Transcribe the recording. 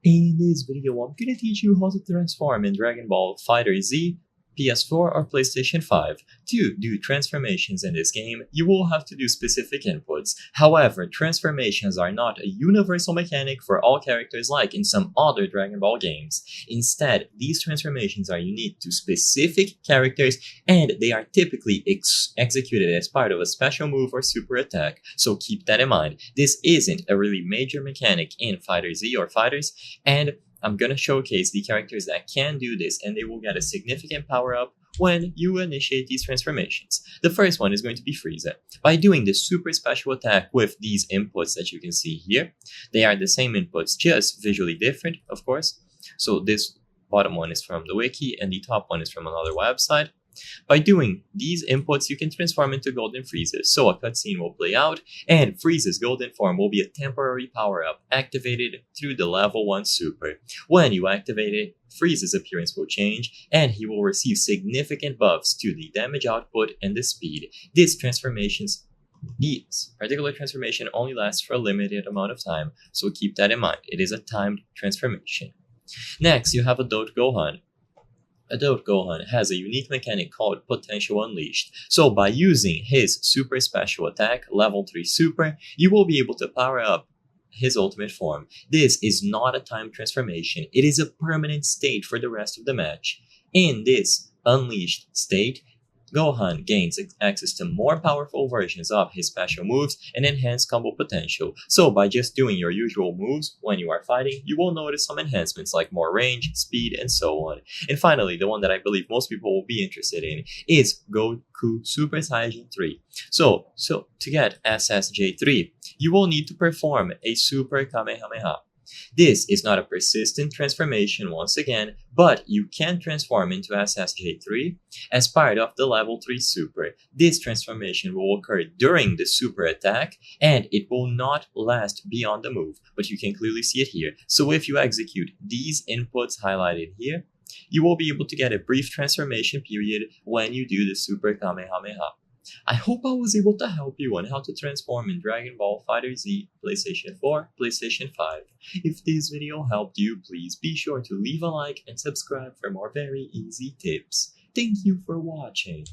In this video, I'm gonna teach you how to transform in Dragon Ball FighterZ, PS4 or PlayStation 5. To do transformations in this game, you will have to do specific inputs. However, transformations are not a universal mechanic for all characters like in some other Dragon Ball games. Instead, these transformations are unique to specific characters and they are typically executed as part of a special move or super attack, so keep that in mind. This isn't a really major mechanic in FighterZ or Fighters, and I'm gonna showcase the characters that can do this and they will get a significant power up when you initiate these transformations. The first one is going to be Frieza. By doing the super special attack with these inputs that you can see here, they are the same inputs, just visually different, of course. So this bottom one is from the wiki and the top one is from another website. By doing these inputs, you can transform into Golden Frieza, so a cutscene will play out, and Frieza's golden form will be a temporary power-up activated through the level 1 super. When you activate it, Frieza's appearance will change, and he will receive significant buffs to the damage output and the speed. This particular transformation only lasts for a limited amount of time, so keep that in mind. It is a timed transformation. Next, you have Adult Gohan. Adult Gohan has a unique mechanic called Potential Unleashed, so by using his super special attack, level 3 super, you will be able to power up his ultimate form. This is not a time transformation, it is a permanent state for the rest of the match. In this unleashed state, Gohan gains access to more powerful versions of his special moves and enhanced combo potential. So by just doing your usual moves when you are fighting, you will notice some enhancements like more range, speed, and so on. And finally, the one that I believe most people will be interested in is Goku Super Saiyan 3. So to get SSJ3, you will need to perform a Super Kamehameha. This is not a persistent transformation once again, but you can transform into SSJ3 as part of the level 3 super. This transformation will occur during the super attack and it will not last beyond the move, but you can clearly see it here. So if you execute these inputs highlighted here, you will be able to get a brief transformation period when you do the Super Kamehameha. I hope I was able to help you on how to transform in Dragon Ball FighterZ, PlayStation 4, PlayStation 5. If this video helped you, please be sure to leave a like and subscribe for more very easy tips. Thank you for watching.